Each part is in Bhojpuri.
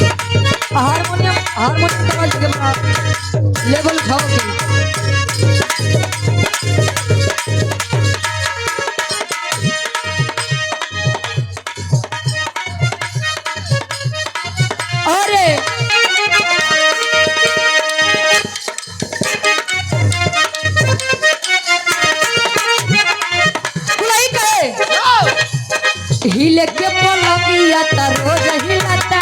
हारमोनियम हारमोनियम का जगह लेवल उठाओगे। अरे हिले के पलंगिया त रोज हिलता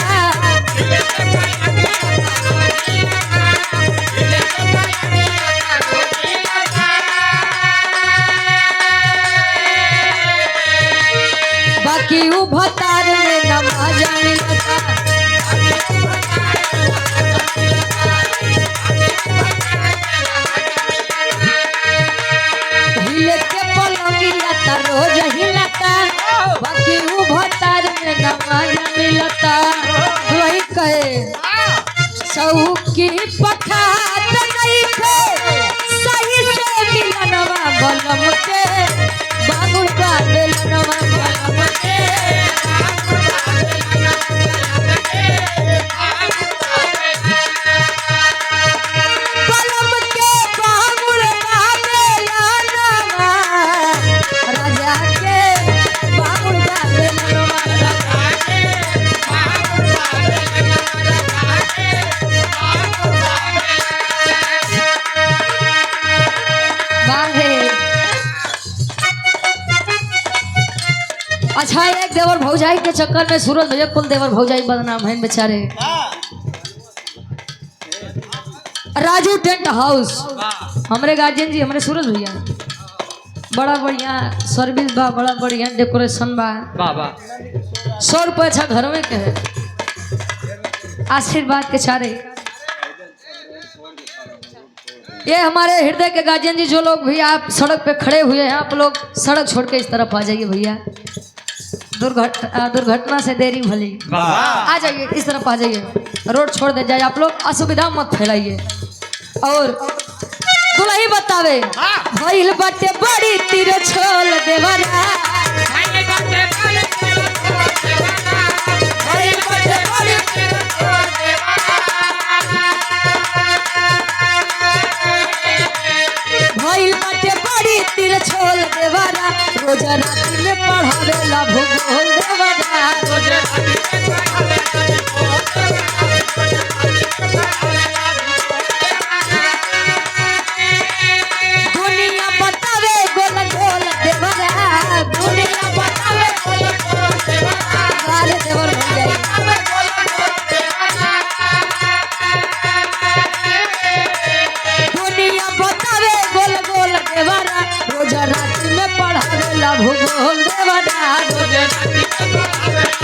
बाकी उ भतार में नमाज मिलता हिले के पलंगिया त रोज हिलता बाकी उ भतार में नमाज मिलता। वही कहे सौकी पखात नहीं थे सही से मिलनवा बलम के बागुल का बेलनवा बलम के बलम के बागुल का बेलनवा राजा के बागुल का बेलनवा अच्छा एक देवर भौजाई के चक्कर में सूरज भैया कुल देवर भौजाई बदनाम है बेचारे। राजू टेंट हाउस हमारे गार्जियन जी हमारे सूरज भैया बड़ा बढ़िया सर्विस बा बड़ा बढ़िया डेकोरेशन बा 100 रुपये अच्छा घर में के है आशीर्वाद के चारे। ये हमारे हृदय के गार्जियन जी जो लोग भी आप सड़क पे खड़े हुए हैं आप लोग सड़क छोड़ के इस तरफ आ जाइए भैया दुर्घटना से देरी भली आ जाइए इस तरफ आ जाइए रोड छोड़ दे जाए आप लोग असुविधा मत फैलाइए। और दुल्ही बतावे भइल बाटे बड़ी तीर छोल देवरा भइल बाटे बड़ी तीर छोल देवरा रोज राती में पढ़ावेला भूगोल देवरा रोज राती में दुनिया बतावे गोल गोल देवरा दुनिया बतावे गोल गोल देवरा गाले देवर हो जाए दुनिया बतावे गोल गोल देवरा रोज राती में पढ़ावेला भूगोल देवरा रोज राती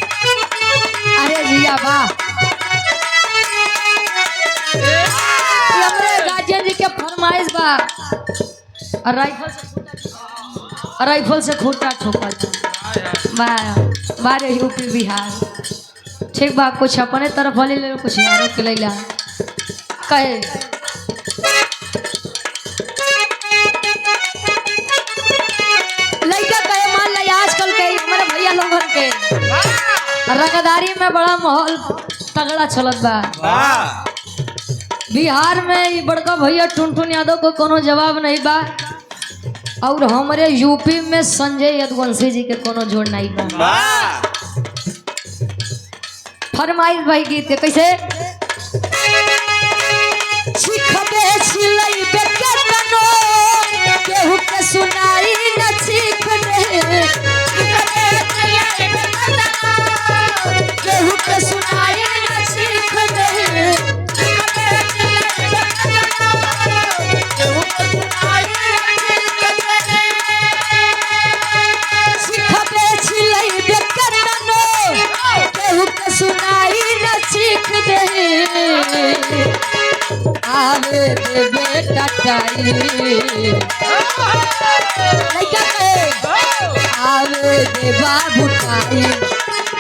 अरे जिया वाह हमरे गार्जियन जी के फरमाइश बा राइफल से खूंटा ठोका बारे यूपी बिहार ठीक बा कुछ अपने तरफ वाले ले कुछ यारों के लैला कहे लड़का कहे मान ला आजकल के हमारे भैया लोग के रंगदारी में बड़ा माहौल तगड़ा चलत बा बिहार में ये बड़का भैया टुनटुन यादव को कोनो जवाब नहीं बा और हमारे यूपी में संजय यदुवंशी जी के कोनो जोड़ नहीं बा। फरमाइश भाई गीत के कैसे छिखबे छिलैबे केतनो केहू के सुनाई न छिख दे केहू के सुनाई न छिख दे छिखबे छिलैबे केतनो केहू के सुनाई न छिख दे आवे दे बेटा टाइम लइका कहे आवे दे बाबू टाइम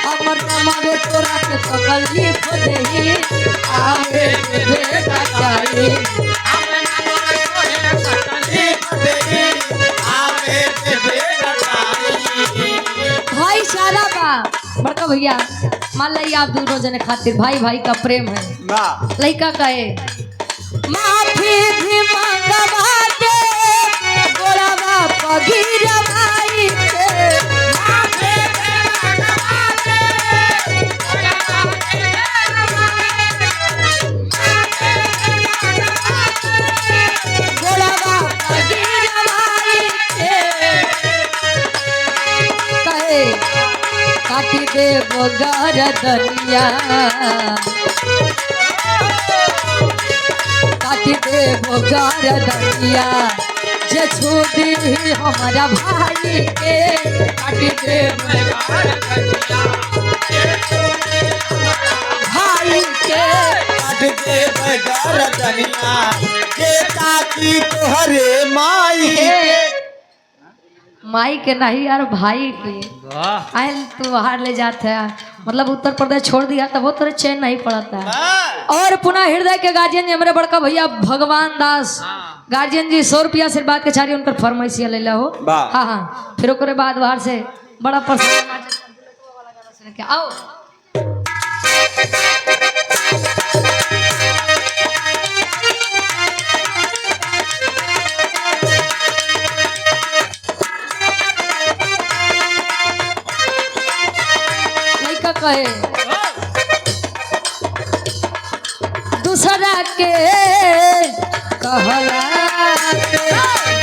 हमर नमवे तोरा के तकलीफ देही आवे दे बेटा टाइम भाई सारा बा बड़का भैया मान लिया आप दोनों जने खातिर भाई भाई का प्रेम है लइका कहे माफी भी मांगवा दे गोरा बाप गिरा भाई के माफी भी मांगवा दे गोरा बाप गिरा भाई के कहे काटी दे बगार दनिया काटी दे बगार दनिया जे छूटी हमारा भाई के काटी दे बगार भाई के काटी दे बगार दनिया जे ताकी तोहरे माई माई के नहीं यार भाई के आयल तू बाहर ले जाते हैं मतलब उत्तर प्रदेश छोड़ दिया तब वो तेरे चैन नहीं पड़ता है। और पुनः हृदय के गार्जियन जी हमारे बड़का भैया भगवान दास गार्जियन जी 100 रुपया से बात के छाड़ी उन पर फरमाइशिया ले लो हाँ हाँ फिर ओकरे बाद बाहर से बड़ा प्रसन्न आओ कहे दूसरा के कहला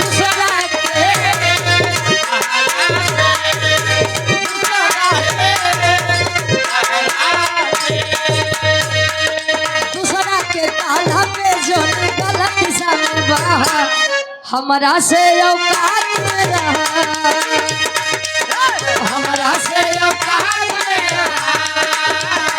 दूसरा के दूसरा के कहला पे जो गलत दिशा में बहा हमारा से औकात में रहा हमारा से औकात में रहा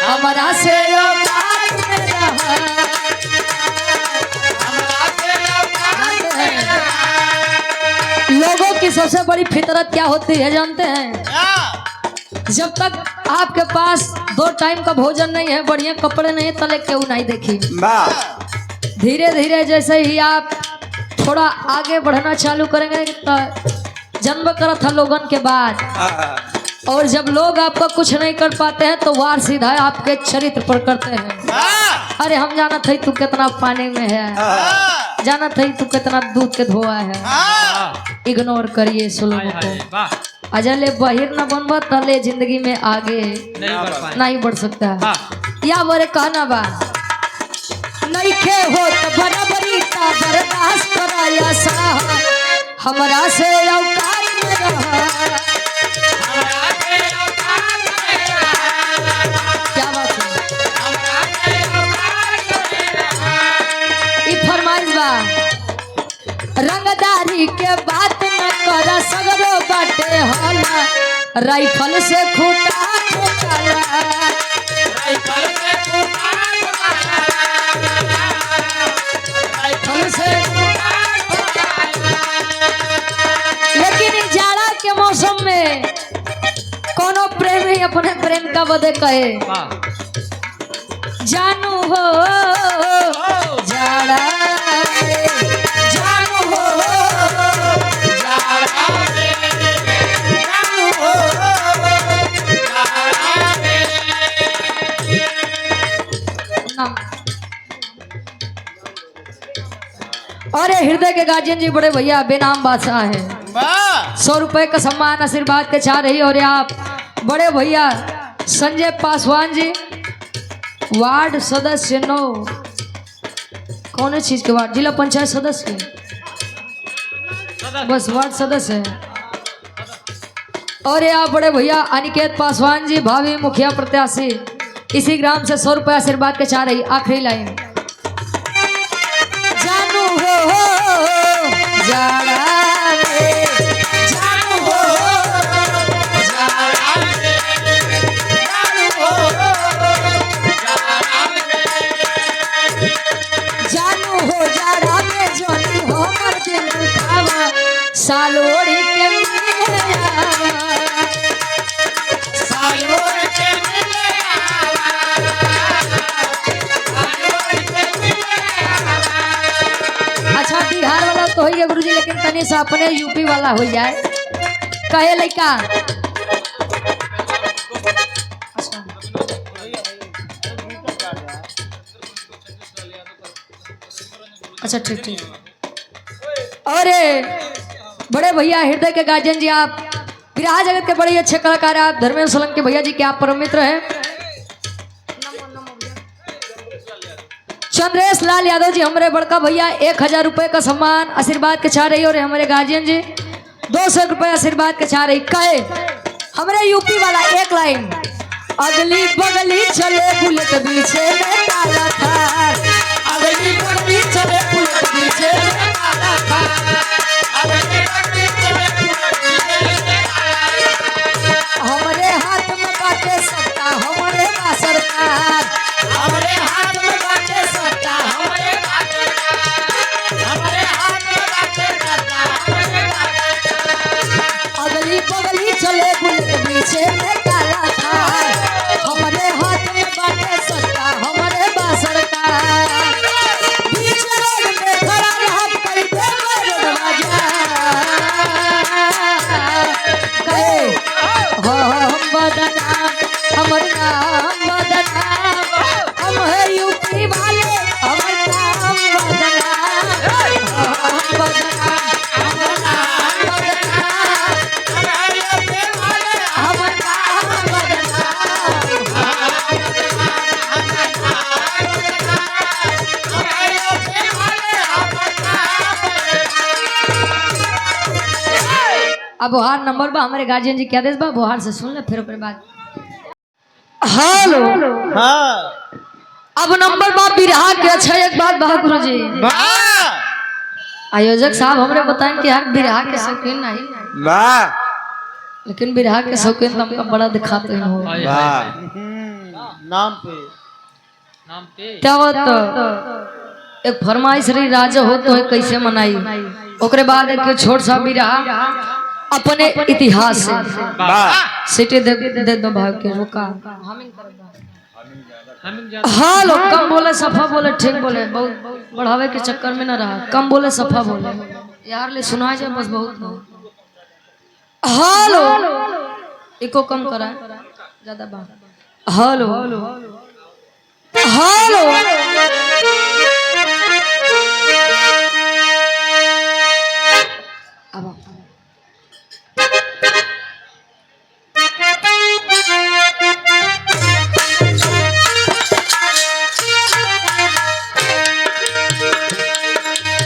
हमारा से लोगों की सबसे बड़ी फितरत क्या होती है जानते हैं जब तक आपके पास 2 टाइम का भोजन नहीं है बढ़िया कपड़े नहीं तले क्यों नहीं देखी धीरे धीरे जैसे ही आप थोड़ा आगे बढ़ना चालू करेंगे तो जन्म करा था लोगन के बाद और जब लोग आपका कुछ नहीं कर पाते हैं तो वार सीधा आपके चरित्र पर करते हैं अरे हम जाना था तू कितना पानी में है जाना था तू कितना दूध के धोआ है इग्नोर करिए लोगों को अजले बहिर न बनबा तले जिंदगी में आगे नहीं बढ़ सकता या बोरे कहना बा नहीं खे हो तो बराबरी का बर्दाश्त कराया सा हमारा से औकात में रहा क्या बात है ई फरमाइश बा रंगदारी के बात न कर सगरो बाटे होला राइफल से खूटा ठोकाला राइफल से खूटा लेकिन जाड़ा के मौसम में कोनो प्रेमी अपने प्रेम का बदे कहे जानू हो जाड़ा जानू हो जानू हो और हृदय के गार्जियन जी बड़े भैया बेनाम बादशाह हैं 100 रुपए का सम्मान आशीर्वाद के चाह रही और आप बड़े भैया संजय पासवान जी वार्ड सदस्य 9 कौन चीज के वार्ड जिला पंचायत सदस्य बस वार्ड सदस्य है और ये आप बड़े भैया अनिकेत पासवान जी भावी मुखिया प्रत्याशी इसी ग्राम से 100 रुपए आशीर्वाद के चाह रही आखिरी लाइन जाड़ा में जानू हो जाड़ा में जानू हो जाड़ा में जोनी हो मर दिन खावा सालोड़ी के मिले आवा सालोड़ी के मिले अच्छा बिहार वाला तो ही है गुरुजी, लेकिन तनी सा अपने यूपी वाला हो जाए कहे लइका। अच्छा ठीक ठीक। अरे बड़े भैया हृदय के गार्जियन जी, आप विराह जगत के बड़े अच्छे कलाकार, आप धर्मेंद्र सोलंकी भैया जी के आप परम मित्र हैं। चंद्रेश लाल यादव जी हमारे बड़का भैया 1000 रुपए का सम्मान आशीर्वाद के चाह रही, और हमारे गार्जियन जी 200 रुपए आशीर्वाद के चाह रही। कहे हमारे यूपी वाला एक लाइन, अगली बगली चले बुलेट पीछे में काला था, अगली बगली चले बुलेट पीछे में काला था, अगली बगली चले बुलेट पीछे में काला था। हमारे हाथ में बाटे सत्ता हमारे बा सरकार, हमारे हाथ में बाटे सत्ता हमारे बा सरकार, हमारे हाथ में बाटे सत्ता हमारे बा सरकार। अगली बगली चले बुलेट पीछे में काला था, हमारे हाथ में बाटे सत्ता हमारे बा सरकार। बीच रोड में खड़ा रहा करते दरवाजा, कहे हो हम बदनाम हमर नाम बदनाम, हम है यूपी वाले हमर नाम बदनाम, हम बदनाम हमर नाम बदनाम, हम यूपी वाले हमर नाम अब बोहार नंबर बा हमारे गार्जियन जी क्या देश बा, बोहार से सुन ले फिर ओकरे बाद। हेलो हाँ अब नंबर बा बिरहा के। अच्छा एक बात बा गुरु जी, आयोजक साहब हमरे बताएं कि यार बिरहा के शौकीन नहीं, लेकिन बिरहा के शौकीन तो हमका बड़ा दिखाते हैं हो। नाम पे क्या बात एक फरमाइश रही राजा हो तो कैसे मनाई, ओकरे बाद एक छोट सा बिरहा अपने इतिहास से सिटी दे दो भाव के रुका। हाँ लोग कम बोले सफा बोले, ठीक बोले, बहुत बढ़ावे के चक्कर में ना रहा, कम बोले सफा बोले यार, ले सुना जाए बस बहुत। हेलो इको कम करा ज्यादा बात। हेलो हेलो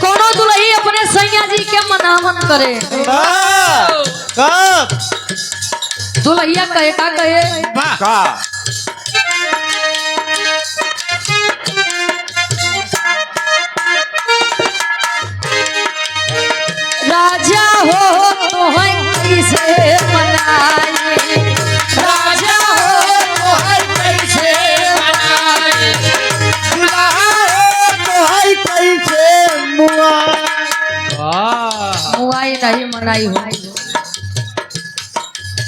कोनो दुल्ही अपने सैया जी के मनावन करे, कब दुल्हिया कहे का कहे का राजा हो तो है कैसे मनाए, राजा हो तो है कैसे मनाए, तो है कैसे मुआई नहीं मनाई हो।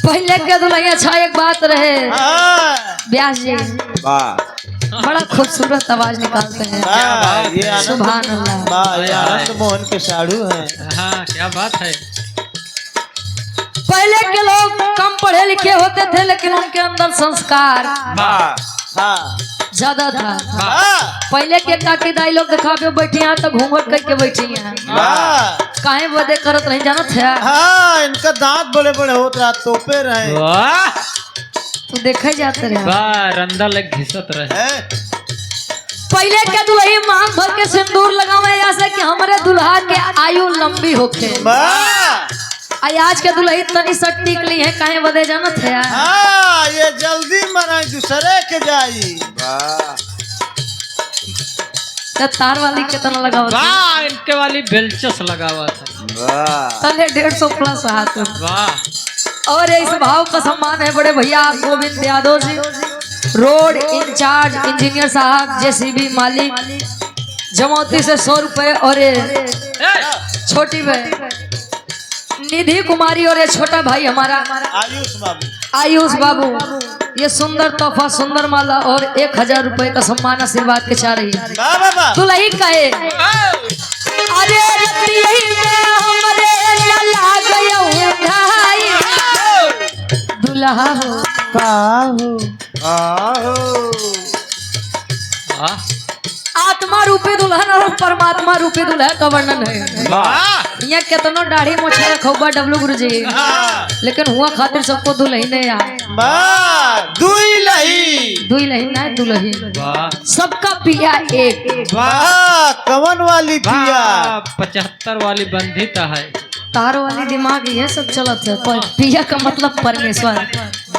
पहले के दुल्हन अच्छा एक बात रहे व्यास जी, बड़ा खूबसूरत आवाज निकालते हैं, सुभान अल्लाह। ये आनंद मोहन के साड़ू हैं। हाँ क्या बात है। पहले के लोग कम पढ़े लिखे होते थे, लेकिन उनके अंदर संस्कार ज्यादा था। पहले के काकी दाई लोग देखा बैठी यहाँ तो घूंघट करके बैठी हैं, काहे बदे करत नहीं जानत है। हाँ इनका दांत बड़े बड़े होते रहा, तोपे रहे। वाह तू देखे जाते रहे, वाह रंदा लग घिसत रहे। पहले के दुल्ही मांग भर के सिंदूर लगावे ऐसे कि हमारे दुल्हा के आयु लंबी होके। आज के दुल्ही तनी सट टिकली है, काहे बदे जानत है। हाँ ये जल्दी मनाई दूसरे के जाई। तो तार वाली कितना लगावत है? वाह इनके वाली बेलचस लगा हुआ था। वाह तले 150 प्लस हाथ में। वाह और इस भाव का सम्मान है बड़े भैया Govind Yadav ji, road in charge engineer साहब, जेसीबी मालिक, जमौती से 100 रुपए। और ये छोटी बहन निधि कुमारी और ये छोटा भाई हमारा आयुष बाबू आयुष बाबू, ये सुंदर तोहफा, सुंदर माला और 1000 रुपए का सम्मान आशीर्वाद के चाह रही है। वाह वाह वाह दुल्ही कहे अरे रतिया में हमरे लला गयो भाई, दुल्हा हो काहो आहो वाह आत्मा रूपी दुल्हन और परमात्मा रूपी दुल्हा का वर्णन है। वाह यहाँ कितनो दाढ़ी मोछा रखा डब्लू गुरु जी, हाँ। लेकिन हुआ खातिर सबको दुल्ही नहीं आए। वाह दुई दुल्ही ना दुल्ही, वाह सबका पिया एक। वाह कवन वाली पिया वाह 75 वाली बंधिता है। तार वाली दिमाग ये सब चलत है, पर पिया का मतलब परमेश्वर।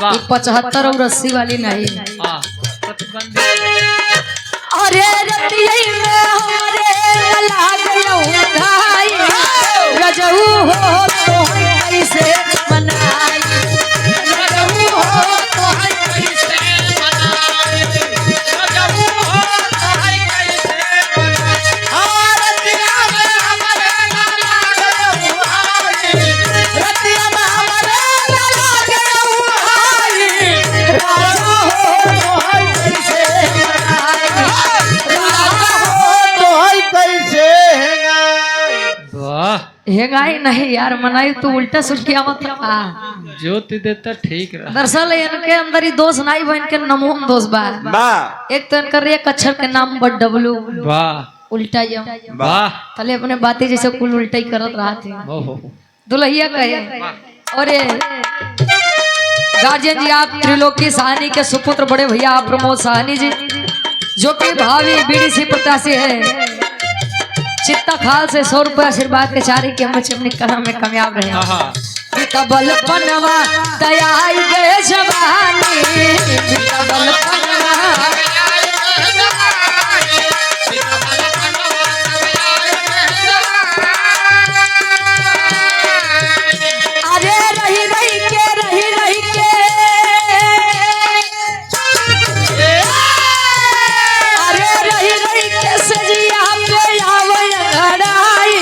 वाह। ये 75 और 80 वाली नहीं। हाँ प्रतिबंधित। अरे रतिया में हमरे लला गयो भाई, रजऊ हो तो कैसे मनाई, रजऊ हो तो कैसे मनाई, रजऊ हो तो कैसे मनाई। रतिया में हमरे लला गयो भाई, रतिया में हमरे लला गयो भाई, रजऊ हो तो कैसे मनाई, वाह हेगाई नहीं यार, मनाई तो उल्टा सुन के आवत रहा। ज्योति देता ठीक रहा। दरअसल इनके अंदर ही दोष नहीं बा, इनके नमून दोष बा। वाह एक तो इनकर एक अक्षर के नाम बड़ डब्लू, वाह उल्टा यम, वाह तले अपने बातें जैसे कुल उल्टा ही करत रहा थे। ओहो दुल्हिया कहे और ये गार्जियन जी आप त्रिलोकी साहनी के सुपुत्र बड़े भैया आप प्रमोद साहनी जी, जो कि भावी बीडीसी प्रत्याशी है, चित्ता खाल से 100 रुपए आशीर्वाद के चारी के हम अपनी कला में कामयाब रहे। हाँ तबल पनवा तैयार गए जवानी, तबल पनवा अरे रही रही के अरे रही के सजिया पे आवे घड़ाई,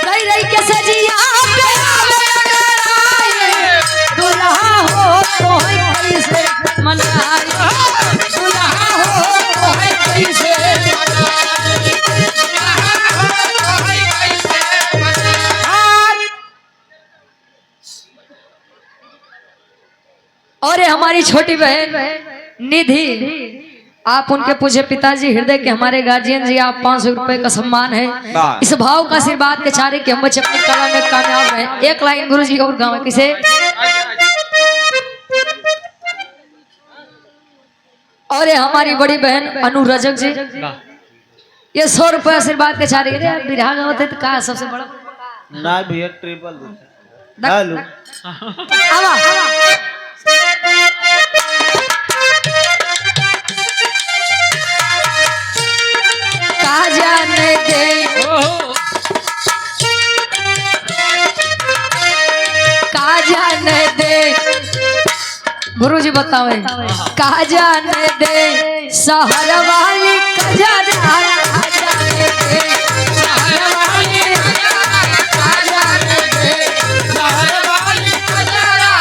रही के सजिया पे आवे घड़ाई, दुल्हा हो तो कैसे मनाई, दुल्हा हो तो कैसे मनाई, दुल्हा हो तो कैसे मनाई। और ये हमारी छोटी बहन निधि, आप उनके पूज्य पिताजी हृदय के हमारे गार्जियन जी, आप 500 रुपए का सम्मान है। इस भाव का आशीर्वाद के चारे के हम बच्चे अपनी कला में कामयाब रहे। एक लाइन गुरु जी और गाँव किसे। और ये हमारी बड़ी बहन अनु रजक जी, ये 100 रुपए आशीर्वाद के चारे। बिरहा गाँव थे तो कहा सबसे बड़ा ना भैया ट्रिपल हेलो आवा कहा जाने दे, कहा जाने दे गुरु जी बताओ, कहा जाने दे शहर वाली कजरा, कहा जाने दे शहर वाली कहा जाने दे शहर वाली कजरा,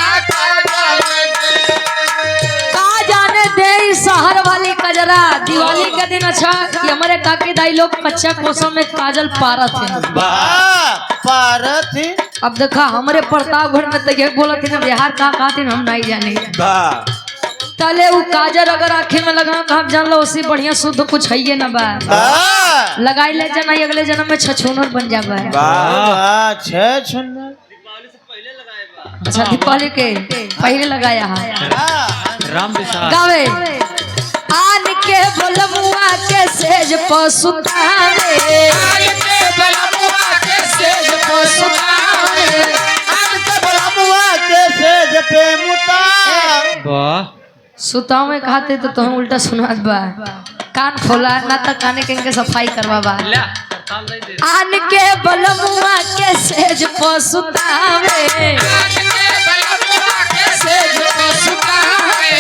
कहा जाने दे शहर वाली कजरा। दिवाली के दिन अच्छा कि हमारे काकी दाई लोग कच्चा कोसों में काजल पारा थे। पारा थे। अब देखा हमारे प्रतापगढ़ में तो ये बोला थी ना बिहार का थे हम नहीं जाने। तले वो काजल अगर आँखें में लगा तो आप जान लो उससे बढ़िया शुद्ध कुछ है ये ना बा। लगाई ले जाना अगले जन्म में छछूनर बन जाबा। अच्छा दीपावली के पहले लगाया है राम विशाल गावे आन के बलमुआ के सेज पसुतावे, आन के बलमुआ के सेज पसुतावे, आन के बलमुआ के सेज पे मुता। वाह सुतावे कहते तो तुम उल्टा सुनात बा। कान खोला ना तो काने के इनके सफाई करवावा ले करताल दे दे आन के बलमुआ के सेज पसुतावे सेज पसुतावे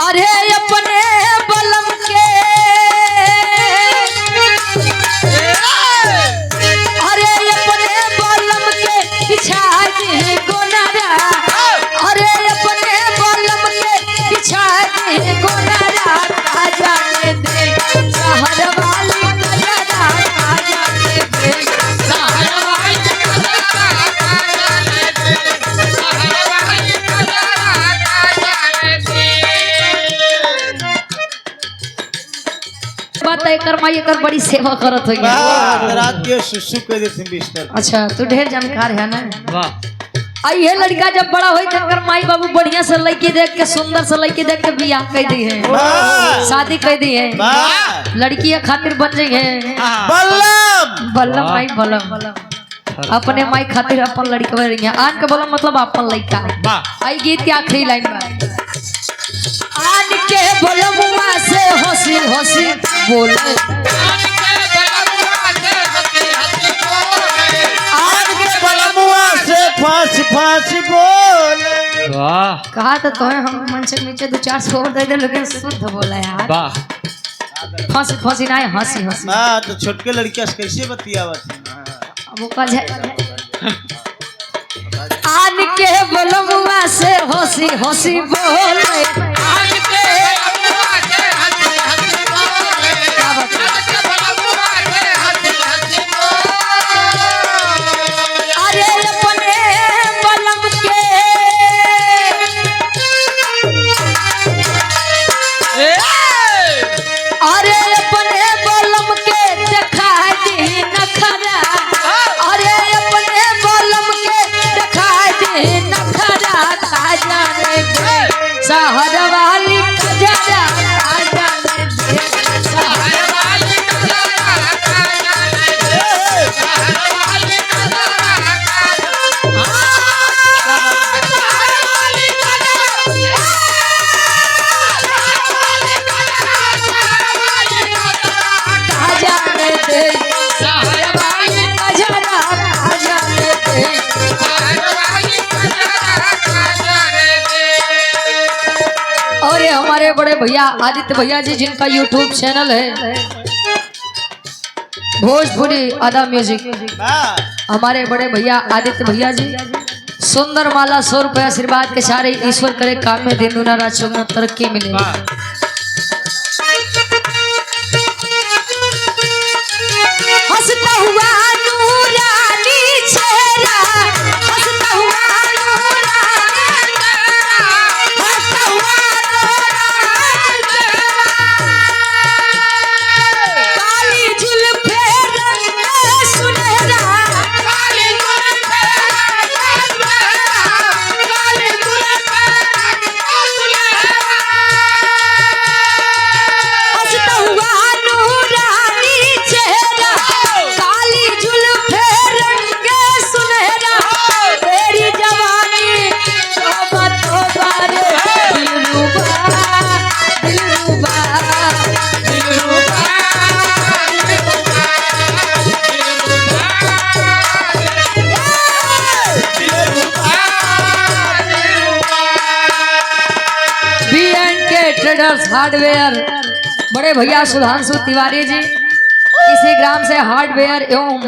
अरे अपने बलम के अरे अपने बलम के पिछा दी गोनारा अरे अपने बलम के पिछा दी गोनारा राजा ने दे शहर वाली गजरा राजा ने दे शहर वाली बात एकर माई एकर बड़ी सेवा करत होई रात के सुसु कर देते बिस्तर अच्छा तू ढेर जानकार है ना वाह आई ये लड़का जब बड़ा होई तो एकर माई बाबू बढ़िया से लड़की देख के सुंदर से लड़की देख के बियाह कर दी है शादी कर दी है लड़की के खातिर बन जाई है बल्लम बल्लम माई बल्लम अपने माई खातिर अपन लड़का बन रही है आन के बल्लम मतलब अपन लड़का वाह आई गीत के आखिरी लाइन में आन के बल्लमुआ से हंसी हंसी बोले आज के बलमुआ से फांसी फांसी बोले वाह कहा तो तुम्हें हम मन से नीचे 2-4 छोड़ दे दे लेकिन शुद्ध बोला यार वाह फांसी फांसी ना हंसी हंसी हाँ तो छोटके लड़किया से कैसे बतियावत अब वो कल है आन के बलमुआ से हंसी हंसी बोले अरे अपने बलम के अरे अपने बलम के देखा दी नखरा अरे अपने बलम के देखा दी नखरा राजा ने दे शहर वाली गजरा राजा ने दे शहर वाली राजा ने दे शहर वाली गजरा राजा ने दे और ये हमारे बड़े भैया आदित्य भैया जी जिनका YouTube चैनल है भोजपुरी आदा म्यूजिक हमारे बड़े भैया आदित्य भैया जी सुंदर माला 100 रुपये आशीर्वाद के सारे ईश्वर करे काम में दिन दुना रात चौगुना तरक्की मिले वाह हंसता हुआ नूरानी चेहरा हंसता हुआ नूरानी चेहरा हंसता हुआ नूरानी चेहरा काली जुल्फे रंग सुनहरा काली जुल्फे रंग सुनहरा काली जुल्फे रंग सुनहरा हंसता हुआ नूरानी चेहरा काली जुल्फे रंग सुनहरा तेरी जवानी तौबा तौबा रे दिलरुबा दिलरुबा दिलरुबा BNK ट्रेडर्स हार्डवेयर बड़े भैया सुधांशु तिवारी जी इसी ग्राम से हार्डवेयर एवं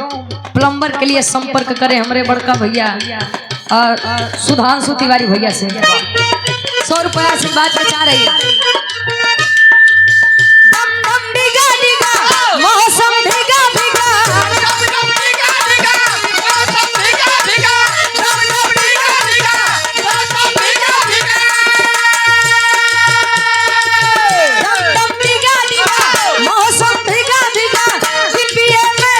प्लम्बर के लिए संपर्क करें हमारे बड़का भैया सुधांशु तिवारी भैया से 100 रुपया आशीर्वाद बचा रही है दम दम डिगा डिगा मौसम भिगा भिगा दम दम डिगा डिगा मौसम भिगा भिगा दम दम डिगा डिगा मौसम भिगा भिगा दम दम डिगा डिगा मौसम भिगा भिगा पिपिए में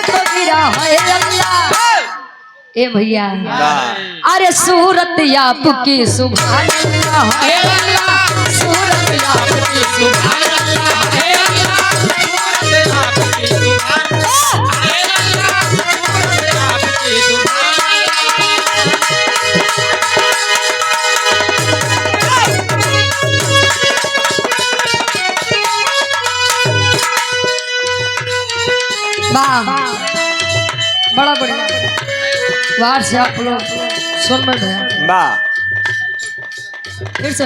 तो गिरा है अल्लाह ए भैया अरे सूरत आपकी सुभान अल्लाह है अल्लाह सूरत आपकी सुभान अल्लाह है अल्लाह सूरत आपकी सुभान अल्लाह है अल्लाह सूरत आपकी सुभान अल्लाह बाहर से आप लोग सुन में भैया वाह फिर से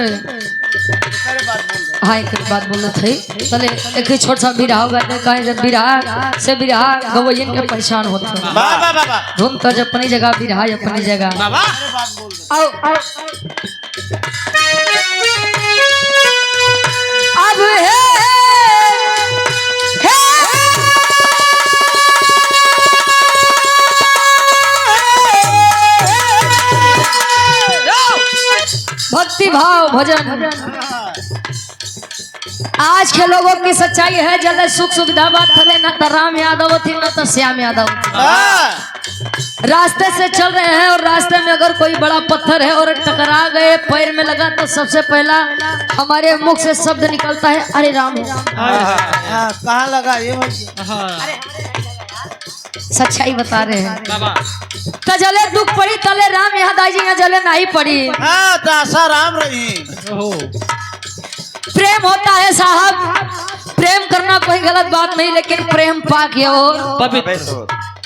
हाँ एक बात बोलना थी चले एक ही छोटा सा बिरहा होगा कहीं जब बिरहा से बिरहा गवैयन के परेशान होते हैं वाह वाह वाह वाह धुन तो जब अपनी जगह बिरहा अपनी जगह आओ अब भक्ति भाव भजन आज के लोगों की सच्चाई है जल्द सुख सुविधा बात थले न तो राम यादव थी न तो श्याम यादव रास्ते से चल रहे हैं और रास्ते में अगर कोई बड़ा पत्थर है और टकरा गए पैर में लगा तो सबसे पहला हमारे मुख से शब्द निकलता है अरे राम कहाँ लगा ये सच्चाई बता रहे हैं तो जले दुख पड़ी तले राम याद आई जी जले नहीं पड़ी हाँ तो आशा राम रही प्रेम होता है साहब प्रेम करना कोई गलत बात नहीं लेकिन प्रेम पाक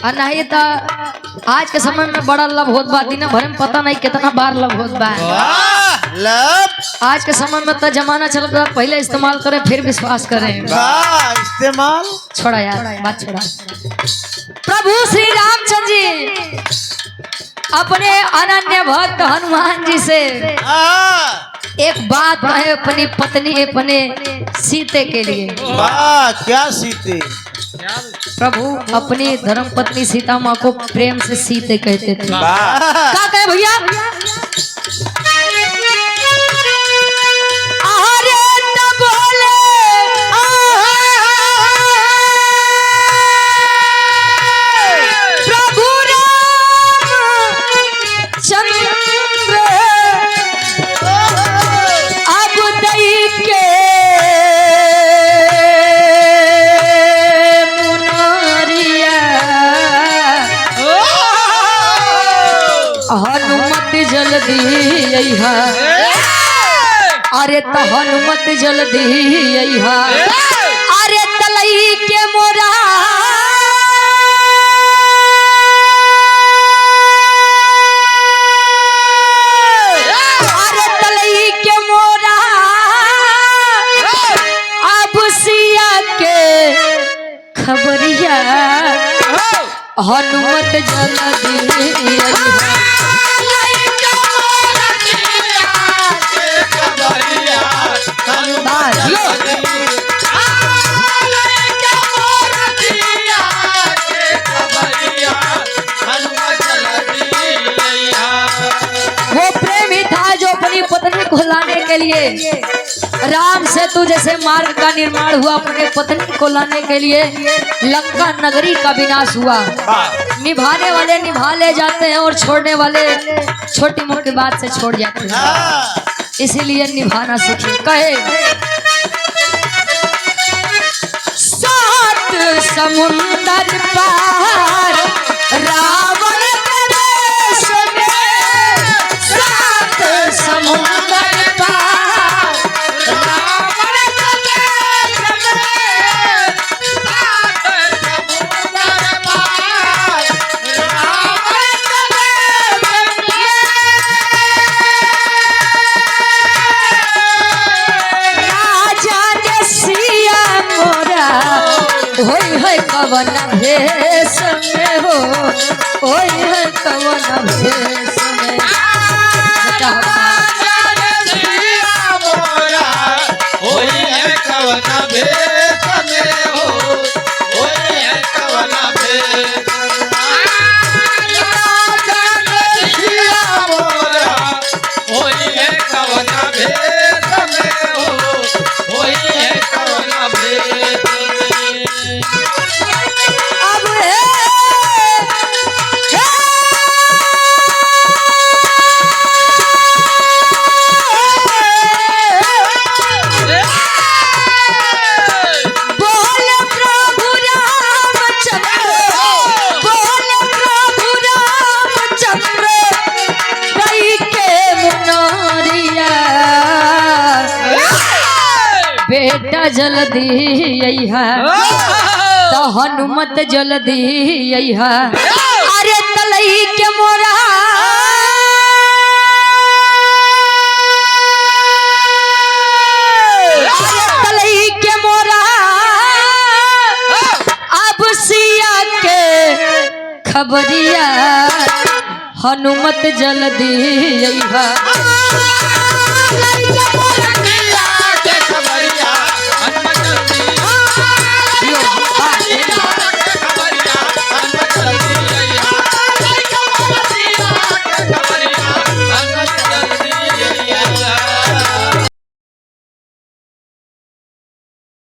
और नहीं तो आज के समय में बड़ा लव होत बा दिन भर में पता नहीं कितना बार लव होत बा लव आज के समय में तो जमाना चल रहा पहले इस्तेमाल करें फिर विश्वास करें इस्तेमाल छोड़ा यार बात छोड़ा प्रभु श्री रामचंद्र जी अपने अनन्य भक्त हनुमान जी से एक बात है अपनी पत्नी अपने सीते के लिए वाह क्या सीते प्रभु अपनी धर्म पत्नी सीता माँ को प्रेम से सीते कहते थे क्या कहे भैया अरे न बोले प्रभु रामचंद्र अब दई के हनुमत जल्दी अइहा अरे तो हनुमत जल्दी अइहा अरे तलई के मोरा अरे तलई के मोरा अब सिया के खबरिया हनुमत जल्दी अइहा वो प्रेमी था जो अपनी पत्नी को लाने के लिए राम सेतु जैसे मार्ग का निर्माण हुआ अपने पत्नी को लाने के लिए लंका नगरी का विनाश हुआ निभाने वाले निभा ले जाते हैं और छोड़ने वाले छोटी मोटी बात से छोड़ जाते हैं इसीलिए निभाना सीखिए कहे सात समुंदर पार रावण के देश में सात समुंदर पार रावण के देश में सात समुंदर पार रावण के देश में राजा के सिया मोरा होई है कवन भेष में हो होई है कवन भेष में बेटा जल्दी अइहा तो हनुमत जल्दी अइहा अरे तलई के मोरा खबरिया हनुमत जल्दी अइहा